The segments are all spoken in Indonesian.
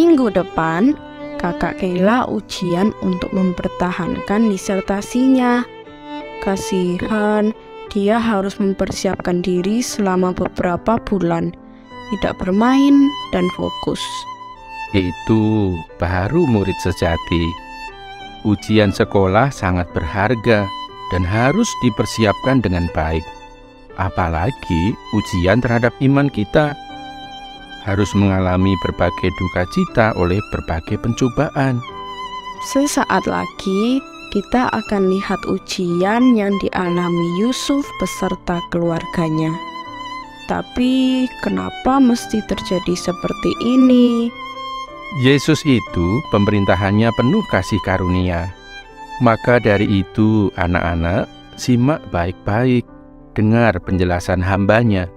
Minggu depan, Kakak Kayla ujian untuk mempertahankan disertasinya. Kasihan, dia harus mempersiapkan diri selama beberapa bulan, tidak bermain dan fokus. Itu baru murid sejati. Ujian sekolah sangat berharga dan harus dipersiapkan dengan baik. Apalagi ujian terhadap iman kita. Harus mengalami berbagai duka cita oleh berbagai pencobaan. Sesaat lagi, kita akan lihat ujian yang dialami Yusuf beserta keluarganya. Tapi kenapa mesti terjadi seperti ini? Yesus itu pemerintahannya penuh kasih karunia. Maka dari itu anak-anak, simak baik-baik, dengar penjelasan hambanya.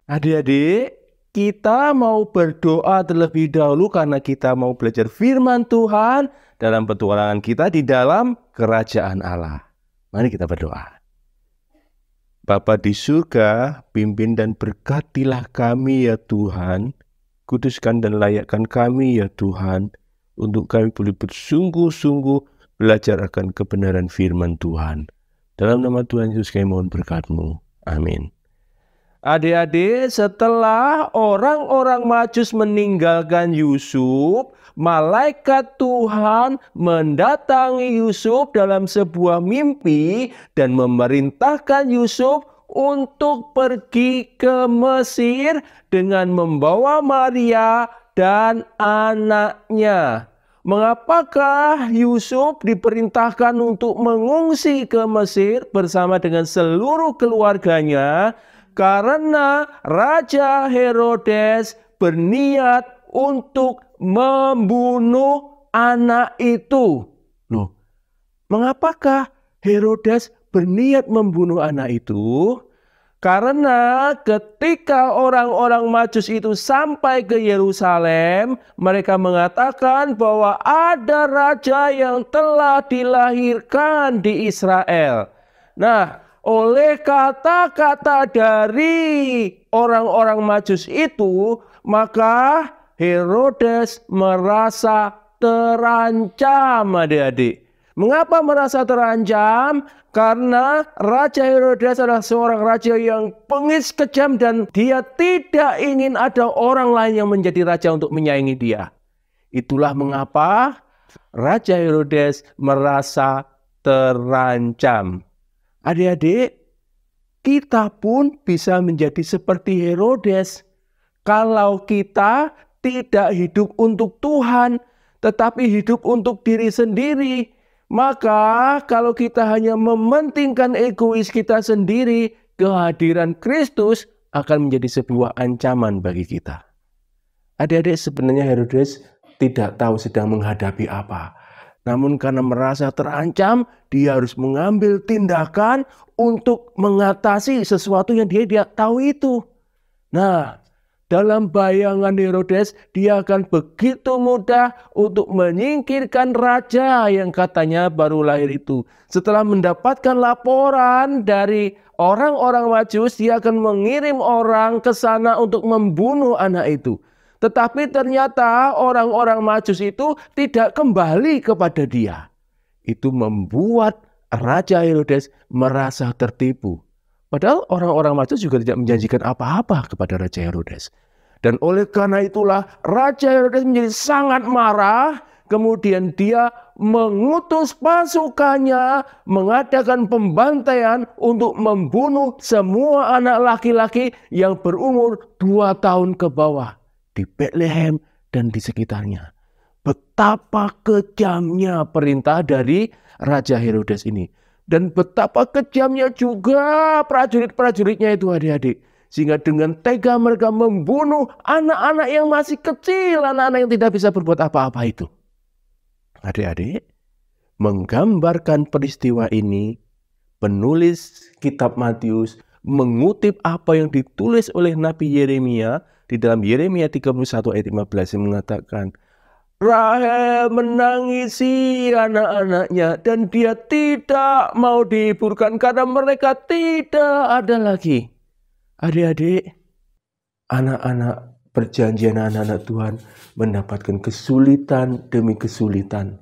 Adik-adik, kita mau berdoa terlebih dahulu karena kita mau belajar firman Tuhan dalam petualangan kita di dalam kerajaan Allah. Mari kita berdoa. Bapa di surga, pimpin dan berkatilah kami ya Tuhan. Kuduskan dan layakkan kami ya Tuhan, untuk kami boleh bersungguh-sungguh belajar akan kebenaran firman Tuhan. Dalam nama Tuhan Yesus kami mohon berkat-Mu. Amin. Adik-adik, setelah orang-orang Majus meninggalkan Yusuf, malaikat Tuhan mendatangi Yusuf dalam sebuah mimpi dan memerintahkan Yusuf untuk pergi ke Mesir dengan membawa Maria dan anaknya. Mengapakah Yusuf diperintahkan untuk mengungsi ke Mesir bersama dengan seluruh keluarganya? Karena Raja Herodes berniat untuk membunuh anak itu. Loh, mengapakah Herodes berniat membunuh anak itu? Karena ketika orang-orang Majus itu sampai ke Yerusalem, mereka mengatakan bahwa ada raja yang telah dilahirkan di Israel. Nah, oleh kata-kata dari orang-orang Majus itu, maka Herodes merasa terancam, adik-adik. Mengapa merasa terancam? Karena Raja Herodes adalah seorang raja yang bengis, kejam, dan dia tidak ingin ada orang lain yang menjadi raja untuk menyaingi dia. Itulah mengapa Raja Herodes merasa terancam. Adik-adik, kita pun bisa menjadi seperti Herodes. Kalau kita tidak hidup untuk Tuhan, tetapi hidup untuk diri sendiri, maka kalau kita hanya mementingkan egois kita sendiri, kehadiran Kristus akan menjadi sebuah ancaman bagi kita. Adik-adik, sebenarnya Herodes tidak tahu sedang menghadapi apa. Namun karena merasa terancam, dia harus mengambil tindakan untuk mengatasi sesuatu yang dia tahu itu. Nah, dalam bayangan Herodes, dia akan begitu mudah untuk menyingkirkan raja yang katanya baru lahir itu. Setelah mendapatkan laporan dari orang-orang Majus, dia akan mengirim orang ke sana untuk membunuh anak itu. Tetapi ternyata orang-orang Majus itu tidak kembali kepada dia. Itu membuat Raja Herodes merasa tertipu. Padahal orang-orang Majus juga tidak menjanjikan apa-apa kepada Raja Herodes. Dan oleh karena itulah Raja Herodes menjadi sangat marah. Kemudian dia mengutus pasukannya mengadakan pembantaian untuk membunuh semua anak laki-laki yang berumur 2 tahun ke bawah di Bethlehem dan di sekitarnya. Betapa kejamnya perintah dari Raja Herodes ini. Dan betapa kejamnya juga prajurit-prajuritnya itu, adik-adik. Sehingga dengan tega mereka membunuh anak-anak yang masih kecil, anak-anak yang tidak bisa berbuat apa-apa itu. Adik-adik, menggambarkan peristiwa ini, penulis kitab Matius mengutip apa yang ditulis oleh Nabi Yeremia di dalam Yeremia 31 ayat 15 yang mengatakan, Rahel menangisi anak-anaknya dan dia tidak mau dihiburkan karena mereka tidak ada lagi. Adik-adik, anak-anak perjanjian anak-anak Tuhan mendapatkan kesulitan demi kesulitan.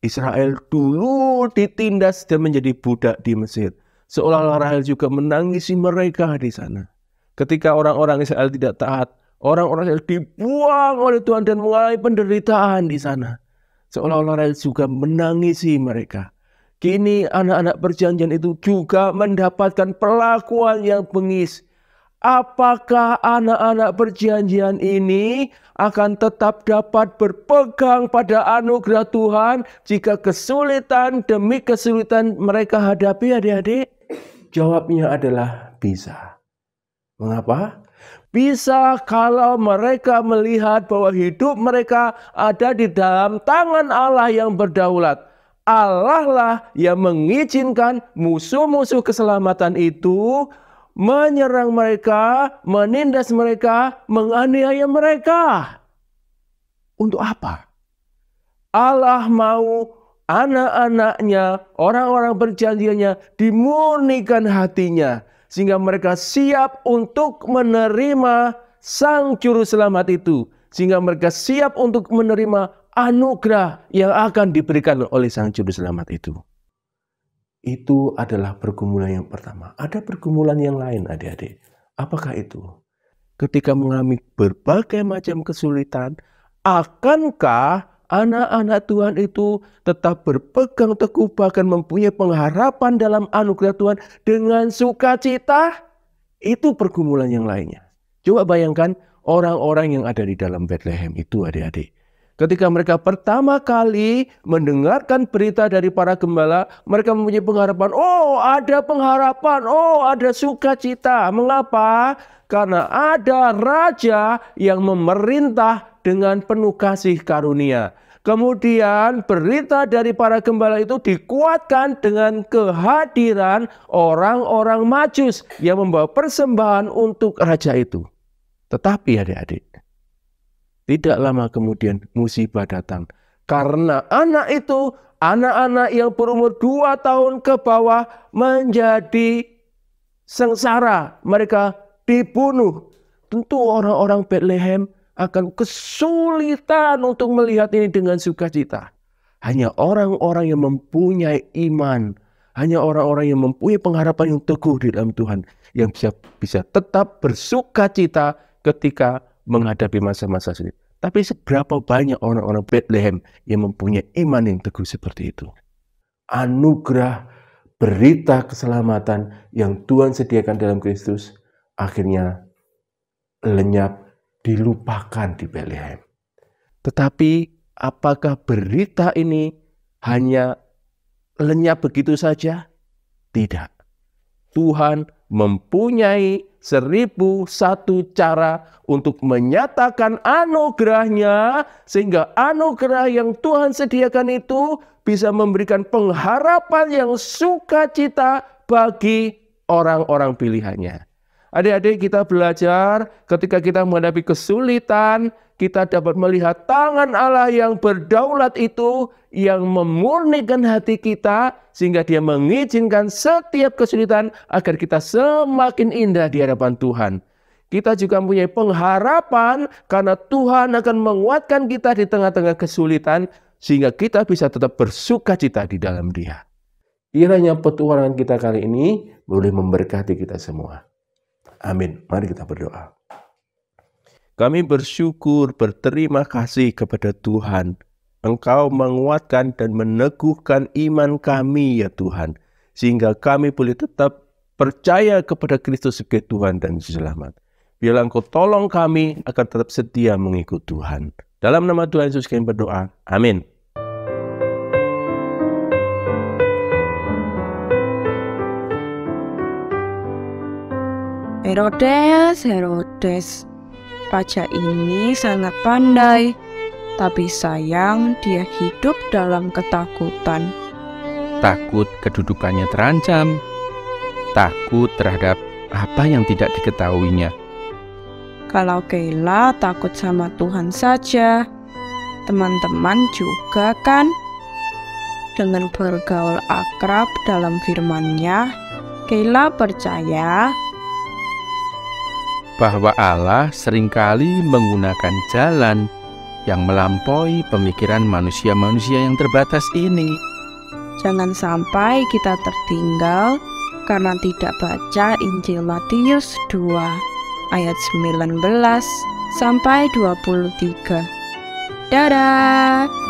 Israel dulu ditindas dan menjadi budak di Mesir. Seolah-olah Rahel juga menangisi mereka di sana. Ketika orang-orang Israel tidak taat, orang-orang Israel dibuang oleh Tuhan dan mengalami penderitaan di sana. Seolah-olah Rahel juga menangisi mereka. Kini anak-anak perjanjian itu juga mendapatkan perlakuan yang bengis. Apakah anak-anak perjanjian ini akan tetap dapat berpegang pada anugerah Tuhan jika kesulitan demi kesulitan mereka hadapi, adik-adik? Jawabnya adalah bisa. Mengapa? Bisa kalau mereka melihat bahwa hidup mereka ada di dalam tangan Allah yang berdaulat. Allah lah yang mengizinkan musuh-musuh keselamatan itu menyerang mereka, menindas mereka, menganiaya mereka. Untuk apa? Allah mau anak-anaknya, orang-orang perjanjiannya dimurnikan hatinya, sehingga mereka siap untuk menerima Sang Juru Selamat itu. Sehingga mereka siap untuk menerima anugerah yang akan diberikan oleh Sang Juru Selamat itu. Itu adalah pergumulan yang pertama. Ada pergumulan yang lain, adik-adik. Apakah itu? Ketika mengalami berbagai macam kesulitan, akankah anak-anak Tuhan itu tetap berpegang teguh, bahkan mempunyai pengharapan dalam anugerah Tuhan dengan sukacita? Itu pergumulan yang lainnya. Coba bayangkan orang-orang yang ada di dalam Bethlehem itu, adik-adik. Ketika mereka pertama kali mendengarkan berita dari para gembala, mereka mempunyai pengharapan. Oh, ada pengharapan. Oh, ada sukacita. Mengapa? Karena ada raja yang memerintah dengan penuh kasih karunia. Kemudian berita dari para gembala itu dikuatkan dengan kehadiran orang-orang Majus yang membawa persembahan untuk raja itu. Tetapi adik-adik, tidak lama kemudian musibah datang. Karena anak-anak yang berumur 2 tahun ke bawah menjadi sengsara. Mereka dibunuh. Tentu orang-orang Bethlehem akan kesulitan untuk melihat ini dengan sukacita. Hanya orang-orang yang mempunyai iman, hanya orang-orang yang mempunyai pengharapan yang teguh di dalam Tuhan, yang bisa tetap bersukacita ketika menghadapi masa-masa sulit. Tapi seberapa banyak orang-orang Bethlehem yang mempunyai iman yang teguh seperti itu? Anugerah berita keselamatan yang Tuhan sediakan dalam Kristus akhirnya lenyap, dilupakan di Bethlehem. Tetapi apakah berita ini hanya lenyap begitu saja? Tidak. Tuhan mempunyai 1001 cara untuk menyatakan anugerahnya, sehingga anugerah yang Tuhan sediakan itu bisa memberikan pengharapan yang sukacita bagi orang-orang pilihannya. Adik-adik, kita belajar ketika kita menghadapi kesulitan, kita dapat melihat tangan Allah yang berdaulat itu yang memurnikan hati kita, sehingga Dia mengizinkan setiap kesulitan agar kita semakin indah di hadapan Tuhan. Kita juga mempunyai pengharapan karena Tuhan akan menguatkan kita di tengah-tengah kesulitan, sehingga kita bisa tetap bersukacita di dalam Dia. Kiranya petualangan kita kali ini boleh memberkati kita semua. Amin. Mari kita berdoa. Kami bersyukur, berterima kasih kepada Tuhan. Engkau menguatkan dan meneguhkan iman kami ya Tuhan, sehingga kami boleh tetap percaya kepada Kristus sebagai Tuhan dan Selamat. Biarlah Engkau tolong kami agar tetap setia mengikut Tuhan. Dalam nama Tuhan Yesus kami berdoa. Amin. Herodes, raja ini sangat pandai, tapi sayang dia hidup dalam ketakutan. Takut kedudukannya terancam, takut terhadap apa yang tidak diketahuinya. Kalau Keila takut sama Tuhan saja, teman-teman juga kan? Dengan bergaul akrab dalam firman-Nya, Keila percaya bahwa Allah seringkali menggunakan jalan yang melampaui pemikiran manusia-manusia yang terbatas ini. Jangan sampai kita tertinggal karena tidak baca Injil Matius 2 ayat 19 sampai 23. Dadah!